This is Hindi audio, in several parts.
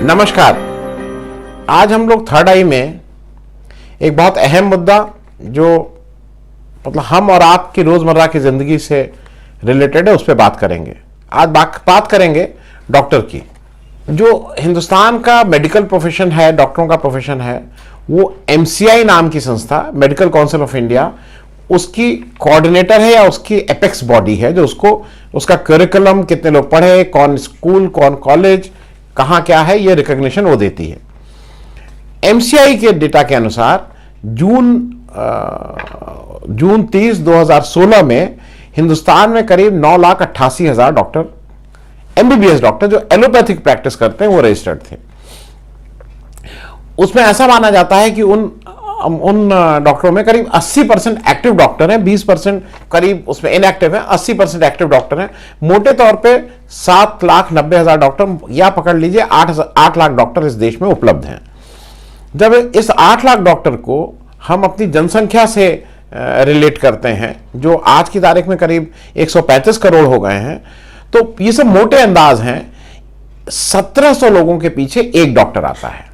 नमस्कार। आज हम लोग थर्ड आई में एक बहुत अहम मुद्दा जो मतलब हम और आपकी रोजमर्रा की जिंदगी से रिलेटेड है उस पर बात करेंगे। आज बात करेंगे डॉक्टर की। जो हिंदुस्तान का मेडिकल प्रोफेशन है, डॉक्टरों का प्रोफेशन है, वो एमसीआई नाम की संस्था, मेडिकल काउंसिल ऑफ इंडिया, उसकी कोऑर्डिनेटर है या उसकी एपेक्स बॉडी है जो उसका करिकुलम, कितने लोग पढ़े, कौन स्कूल, कौन कॉलेज, कहां क्या है, ये रिकॉग्निशन वो देती है। एमसीआई के डेटा के अनुसार जून 30, 2016 में हिंदुस्तान में करीब 9,88,000 डॉक्टर, एमबीबीएस डॉक्टर जो एलोपैथिक प्रैक्टिस करते हैं वो रजिस्टर्ड थे। उसमें ऐसा माना जाता है कि उन डॉक्टरों में करीब 80% एक्टिव डॉक्टर हैं, 20% करीब उसमें इनएक्टिव हैं, 80% एक्टिव डॉक्टर हैं। मोटे तौर पे 7,90,000 डॉक्टर या पकड़ लीजिए 8 लाख डॉक्टर इस देश में उपलब्ध हैं। जब इस 8 लाख डॉक्टर को हम अपनी जनसंख्या से रिलेट करते हैं जो आज की तारीख में करीब 135 करोड़ हो गए हैं, तो ये सब मोटे अंदाज हैं। 1700 लोगों के पीछे एक डॉक्टर आता है।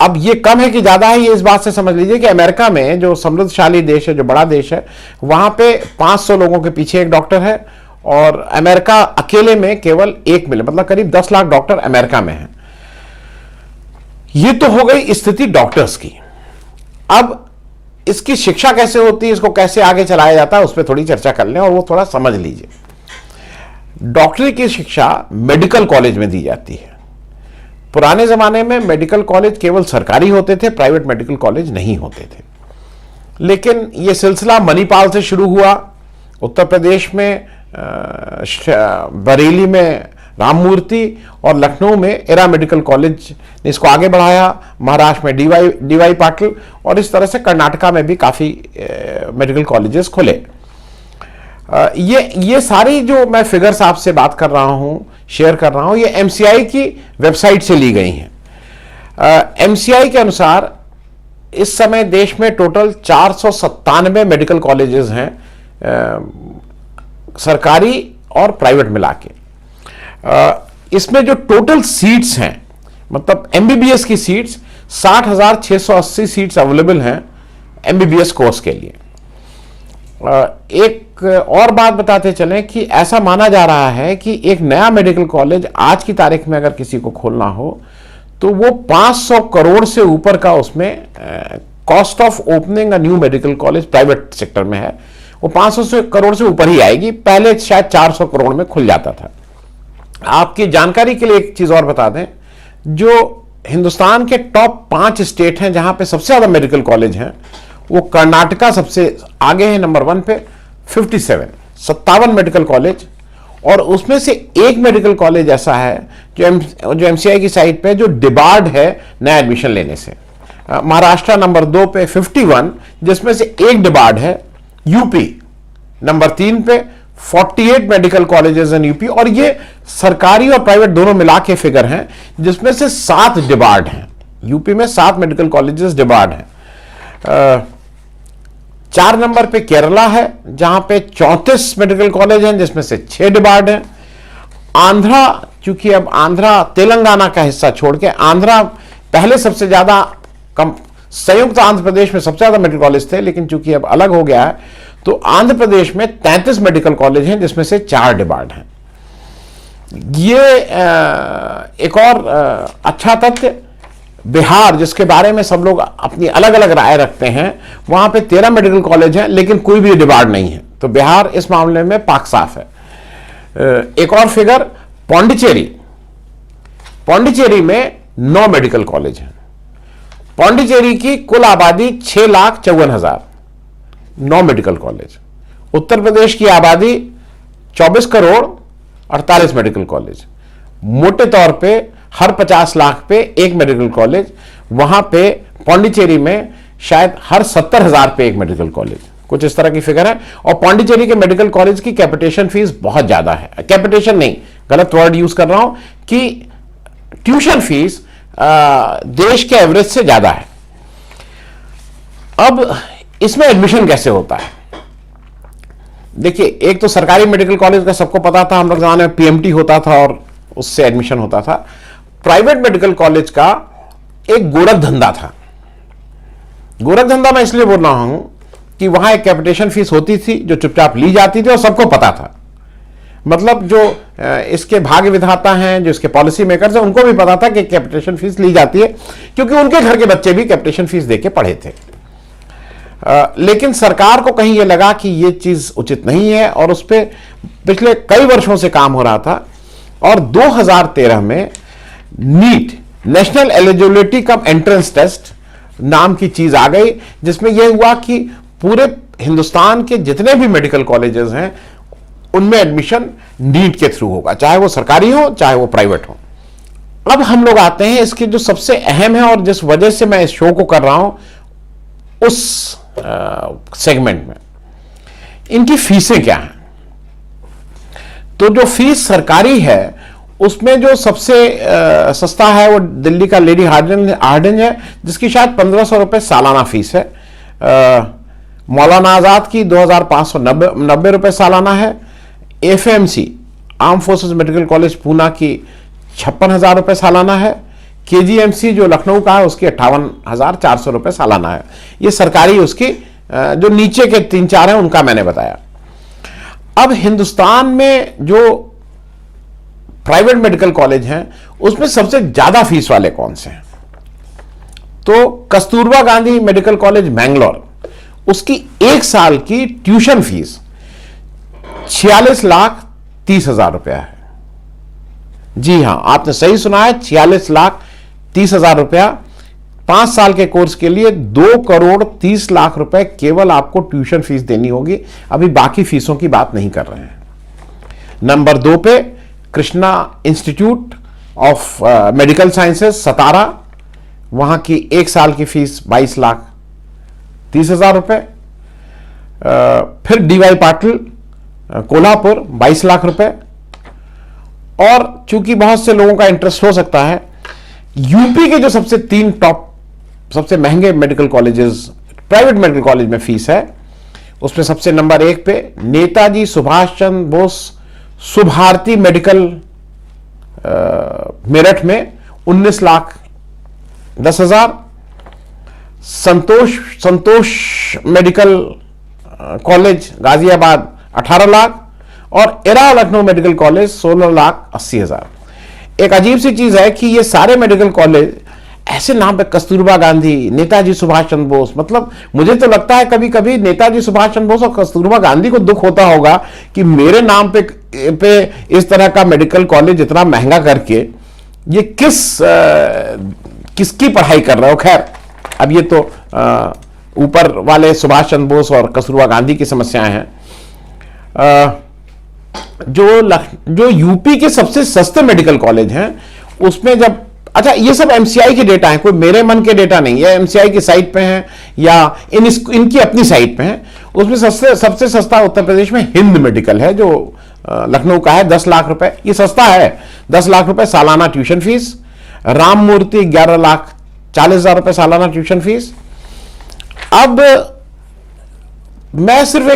अब ये कम है कि ज्यादा है, ये इस बात से समझ लीजिए कि अमेरिका में जो समृद्धशाली देश है, जो बड़ा देश है, वहां पे 500 लोगों के पीछे एक डॉक्टर है और अमेरिका अकेले में केवल एक मिले, मतलब करीब 10 लाख डॉक्टर अमेरिका में हैं। ये तो हो गई स्थिति डॉक्टर्स की। अब इसकी शिक्षा कैसे होती है, इसको कैसे आगे चलाया जाता है, उस पर थोड़ी चर्चा कर लें और वो थोड़ा समझ लीजिए। डॉक्टरी की शिक्षा मेडिकल कॉलेज में दी जाती है। पुराने जमाने में मेडिकल कॉलेज केवल सरकारी होते थे, प्राइवेट मेडिकल कॉलेज नहीं होते थे। लेकिन यह सिलसिला मणिपाल से शुरू हुआ। उत्तर प्रदेश में बरेली में राममूर्ति और लखनऊ में एरा मेडिकल कॉलेज ने इसको आगे बढ़ाया। महाराष्ट्र में डीवाई पाटिल और इस तरह से कर्नाटका में भी काफी मेडिकल कॉलेजेस खुले। ये सारी जो मैं फिगर्स आपसे बात कर रहा हूं, शेयर कर रहा हूं, ये एमसीआई की वेबसाइट से ली गई हैं। एमसीआई के अनुसार इस समय देश में टोटल 497 मेडिकल कॉलेजेस हैं, सरकारी और प्राइवेट मिला के। इसमें जो टोटल सीट्स हैं, मतलब एमबीबीएस की सीट्स 60,680 सीट्स अवेलेबल हैं एमबीबीएस कोर्स के लिए। एक और बात बताते चलें कि ऐसा माना जा रहा है कि एक नया मेडिकल कॉलेज आज की तारीख में अगर किसी को खोलना हो तो वो 500 करोड़ से ऊपर का उसमें cost of opening a new medical college private sector में है, वो 500 करोड़ से ऊपर ही आएगी। पहले शायद 400 करोड़ में खुल जाता था। आपकी जानकारी के लिए एक चीज और बता दें, जो हिंदुस्तान के टॉप 5 स्टेट हैं जहां पे सबसे ज्यादा मेडिकल कॉलेज हैं, वो कर्नाटका सबसे आगे है, नंबर 1 पे 57 मेडिकल कॉलेज, और उसमें से एक मेडिकल कॉलेज ऐसा है जो एमसीआई की साइट पे जो डिबार्ड है नया एडमिशन लेने से। महाराष्ट्र नंबर 2 पे 51, जिसमें से एक डिबार्ड है। यूपी नंबर 3 पे 48 मेडिकल कॉलेजेस इन यूपी, और ये सरकारी और प्राइवेट दोनों मिला के फिगर हैं, जिसमें से 7 डिबार्ड हैं। यूपी में 7 मेडिकल कॉलेजेस डिबार्ड हैं। 4 नंबर पे केरला है जहां पे 34 मेडिकल कॉलेज हैं, जिसमें से 6 डिबार्ड हैं। आंध्रा, चूंकि अब आंध्रा तेलंगाना का हिस्सा छोड़ के, आंध्रा पहले सबसे ज्यादा संयुक्त आंध्र प्रदेश में सबसे ज्यादा मेडिकल कॉलेज थे, लेकिन चूंकि अब अलग हो गया है तो आंध्र प्रदेश में 33 मेडिकल कॉलेज हैं, जिसमें से 4 डिबार्ड हैं। ये एक और अच्छा तथ्य, बिहार जिसके बारे में सब लोग अपनी अलग अलग राय रखते हैं, वहां पे 13 मेडिकल कॉलेज हैं लेकिन कोई भी डिबार्ड नहीं है, तो बिहार इस मामले में पाक साफ है। एक और फिगर, पौंडीचेरी में 9 मेडिकल कॉलेज हैं। पौंडीचेरी की कुल आबादी 6,54,000, 9 मेडिकल कॉलेज। उत्तर प्रदेश की आबादी 24 करोड़, 48 मेडिकल कॉलेज। मोटे तौर पे हर 50 लाख पे एक मेडिकल कॉलेज। वहां पे पौंडीचेरी में शायद हर 70,000 पे एक मेडिकल कॉलेज, कुछ इस तरह की फिगर है। और पौंडीचेरी के मेडिकल कॉलेज की कैपिटेशन फीस बहुत ज्यादा है। कैपिटेशन नहीं, गलत वर्ड यूज कर रहा हूं, कि ट्यूशन फीस देश के एवरेज से ज्यादा है। अब इसमें एडमिशन कैसे होता है? देखिए, एक तो सरकारी मेडिकल कॉलेज का सबको पता था, हम लोग जमाने में पीएमटी होता था और उससे एडमिशन होता था। प्राइवेट मेडिकल कॉलेज का एक गोरख धंधा था। गोरख धंधा मैं इसलिए बोल रहा हूं कि वहां एक कैपिटेशन फीस होती थी जो चुपचाप ली जाती थी और सबको पता था। मतलब जो इसके भाग्य विधाता हैं, जो इसके पॉलिसी मेकर्स हैं, उनको भी पता था कि कैपिटेशन फीस ली जाती है, क्योंकि उनके घर के बच्चे भी कैपिटेशन फीस देके पढ़े थे। लेकिन सरकार को कहीं ये लगा कि ये चीज उचित नहीं है और उस पर पिछले कई वर्षों से काम हो रहा था। और 2013 में NEET, National Eligibility cum Entrance Test नाम की चीज आ गई, जिसमें यह हुआ कि पूरे हिंदुस्तान के जितने भी मेडिकल कॉलेजेस हैं उनमें एडमिशन नीट के थ्रू होगा, चाहे वो सरकारी हो चाहे वो प्राइवेट हो। अब हम लोग आते हैं इसके जो सबसे अहम है और जिस वजह से मैं इस शो को कर रहा हूं उस सेगमेंट में, इनकी फीसें क्या हैं। तो जो फीस सरकारी है उसमें जो सबसे सस्ता है वो दिल्ली का लेडी हार्डिंज है, जिसकी शायद 1500 रुपये सालाना फीस है। मौलाना आज़ाद की 2590 रुपये सालाना है। FMC, arm forces medical college Poona की 56,000 रुपये सालाना है। केजीएमसी जो लखनऊ का है उसकी 58,400 रुपये सालाना है। ये सरकारी, उसकी जो नीचे के 3-4 हैं उनका मैंने बताया। अब हिंदुस्तान में जो प्राइवेट मेडिकल कॉलेज हैं उसमें सबसे ज्यादा फीस वाले कौन से हैं? तो कस्तूरबा गांधी मेडिकल कॉलेज मैंगलोर, उसकी एक साल की ट्यूशन फीस 46,30,000 रुपया है। जी हां, आपने सही सुना है, 46,30,000 रुपया। 5 साल के कोर्स के लिए 2,30,00,000 रुपए केवल आपको ट्यूशन फीस देनी होगी। अभी बाकी फीसों की बात नहीं कर रहे हैं। नंबर 2 पे Krishna institute of medical sciences Satara, वहां की एक साल की फीस 22,30,000 रुपए। फिर डीवाई पाटिल कोल्हापुर 22 लाख रुपए। और चूंकि बहुत से लोगों का इंटरेस्ट हो सकता है, यूपी के जो सबसे 3 टॉप सबसे महंगे medical colleges, private medical college में फीस है, उसमें सबसे नंबर 1 पे नेताजी सुभाष चंद्र बोस सुभारती मेडिकल मेरठ में 19,10,000। संतोष मेडिकल कॉलेज गाजियाबाद 18 लाख। और एरा लखनऊ मेडिकल कॉलेज 16,80,000। एक अजीब सी चीज है कि ये सारे मेडिकल कॉलेज ऐसे नाम पे, कस्तूरबा गांधी, नेताजी सुभाष चंद्र बोस, मतलब मुझे तो लगता है कभी कभी नेताजी सुभाष चंद्र बोस और कस्तूरबा गांधी को दुख होता होगा कि मेरे नाम पे इस तरह का मेडिकल कॉलेज इतना महंगा करके ये किसकी पढ़ाई कर रहे हो। खैर, अब ये तो ऊपर वाले सुभाष चंद्र बोस और कस्तूरबा गांधी की समस्याएं हैं। जो यूपी के सबसे सस्ते मेडिकल कॉलेज हैं उसमें जब, अच्छा ये सब एमसीआई के डेटा हैं, कोई मेरे मन के डेटा नहीं है, एमसीआई की साइट पे हैं या इनकी अपनी साइट पे हैं। उसमें सबसे सस्ता उत्तर प्रदेश में हिंद मेडिकल है जो लखनऊ का है, 10 लाख रुपए। ये सस्ता है, 10 लाख रुपए सालाना ट्यूशन फीस। राम मूर्ति 11,40,000 रुपए सालाना ट्यूशन फीस। अब मैं सिर्फ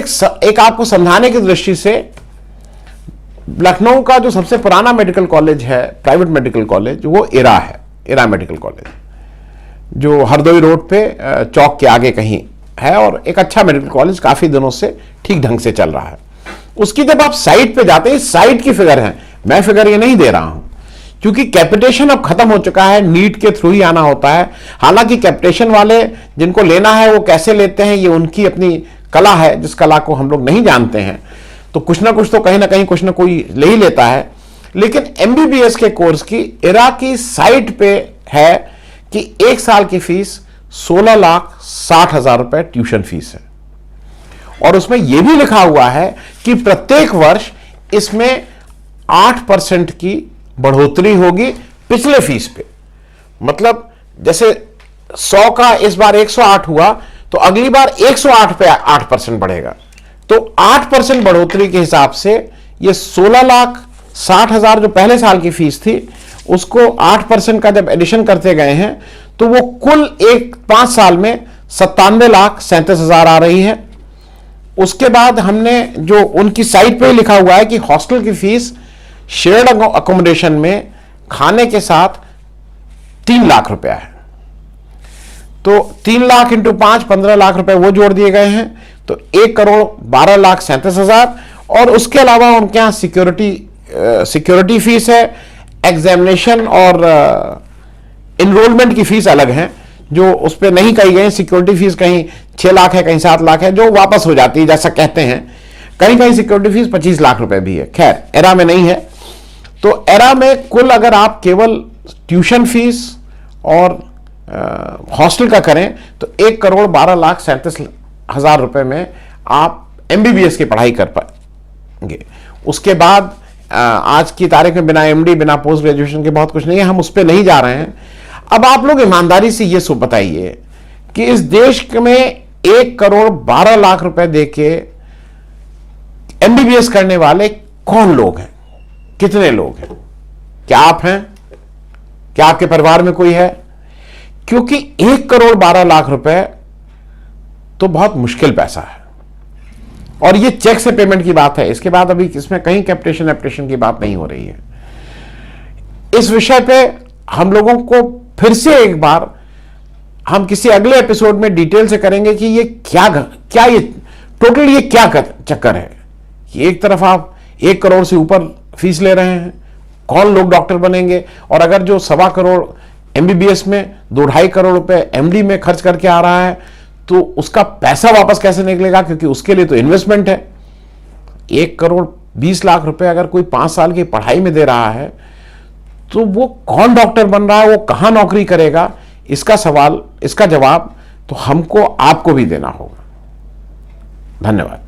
एक आपको समझाने की दृष्टि से, लखनऊ का जो सबसे पुराना मेडिकल कॉलेज है, प्राइवेट मेडिकल कॉलेज, वो एरा है, एरा मेडिकल कॉलेज, जो हरदोई रोड पे चौक के आगे कहीं है, और एक अच्छा मेडिकल कॉलेज काफी दिनों से ठीक ढंग से चल रहा है। उसकी जब आप साइट पे जाते हैं, साइट की फिगर है, मैं फिगर ये नहीं दे रहा हूं, क्योंकि कैपिटेशन अब खत्म हो चुका है, नीट के थ्रू ही आना होता है। हालांकि कैपिटेशन वाले जिनको लेना है वो कैसे लेते हैं, ये उनकी अपनी कला है, जिस कला को हम लोग नहीं जानते हैं। तो कुछ ना कुछ तो कहीं ना कहीं कुछ ना कोई ले ही लेता है। लेकिन एमबीबीएस के कोर्स की एरा की साइट पे है कि एक साल की फीस 16,60,000 रुपए ट्यूशन फीस है। और उसमें यह भी लिखा हुआ है कि प्रत्येक वर्ष इसमें 8% की बढ़ोतरी होगी पिछले फीस पे। मतलब जैसे 100 का इस बार 108 हुआ, तो अगली बार 108 पे 8% बढ़ेगा। तो 8% बढ़ोतरी के हिसाब से ये 16,60,000 जो पहले साल की फीस थी, उसको 8% का जब एडिशन करते गए हैं तो वो कुल 5 साल में 97,37,000 आ रही है। उसके बाद हमने जो उनकी साइट पे लिखा हुआ है कि हॉस्टल की फीस शेयर्ड अकोमोडेशन में खाने के साथ 3 लाख रुपया है। तो 3 लाख इंटू 5, 15 लाख रुपए वो जोड़ दिए गए हैं, तो 1,12,37,000। और उसके अलावा उनके यहाँ सिक्योरिटी फीस है, एग्जामिनेशन और इनरोलमेंट की फीस अलग है, जो उस पर नहीं कही गई। सिक्योरिटी फीस कहीं 6 लाख है, कहीं 7 लाख है, जो वापस हो जाती है, जैसा कहते हैं। कहीं कहीं सिक्योरिटी फीस 25 लाख रुपए भी है। खैर, एरा में नहीं है। तो एरा में कुल अगर आप केवल ट्यूशन फीस और हॉस्टल का करें तो 1,12,37,000 रुपए में आप एमबीबीएस की पढ़ाई कर पाएंगे। उसके बाद आज की तारीख में बिना एमडी, बिना पोस्ट ग्रेजुएशन के बहुत कुछ नहीं है, हम उस पर नहीं जा रहे हैं। अब आप लोग ईमानदारी से ये सब बताइए कि इस देश में 1,12,00,000 रुपए देके एमबीबीएस करने वाले कौन लोग हैं, कितने लोग हैं? क्या आप हैं? क्या आपके परिवार में कोई है? क्योंकि 1,12,00,000 रुपए तो बहुत मुश्किल पैसा है, और ये चेक से पेमेंट की बात है। इसके बाद अभी इसमें कहीं कैपिटेशन की बात नहीं हो रही है। इस विषय पे हम लोगों को फिर से एक बार हम किसी अगले एपिसोड में डिटेल से करेंगे कि ये क्या ये टोटल ये क्या चक्कर है कि एक तरफ आप 1 करोड़ से ऊपर फीस ले रहे हैं, कौन लोग डॉक्टर बनेंगे? और अगर जो 1.25 करोड़ एमबीबीएस में 2-2.5 करोड़ रुपए एमडी में खर्च करके आ रहा है, तो उसका पैसा वापस कैसे निकलेगा? क्योंकि उसके लिए तो इन्वेस्टमेंट है। 1,20,00,000 रुपए अगर कोई 5 साल की पढ़ाई में दे रहा है, तो वो कौन डॉक्टर बन रहा है, वो कहां नौकरी करेगा? इसका जवाब तो हमको आपको भी देना होगा। धन्यवाद।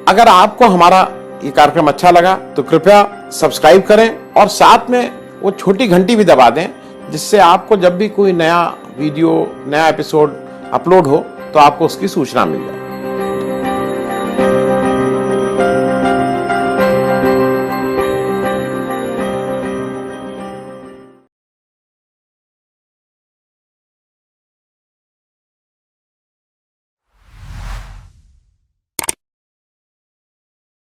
अगर आपको हमारा ये कार्यक्रम अच्छा लगा तो कृपया सब्सक्राइब करें और साथ में वो छोटी घंटी भी दबा दें, जिससे आपको जब भी कोई नया वीडियो, नया एपिसोड अपलोड हो तो आपको उसकी सूचना मिल जाए।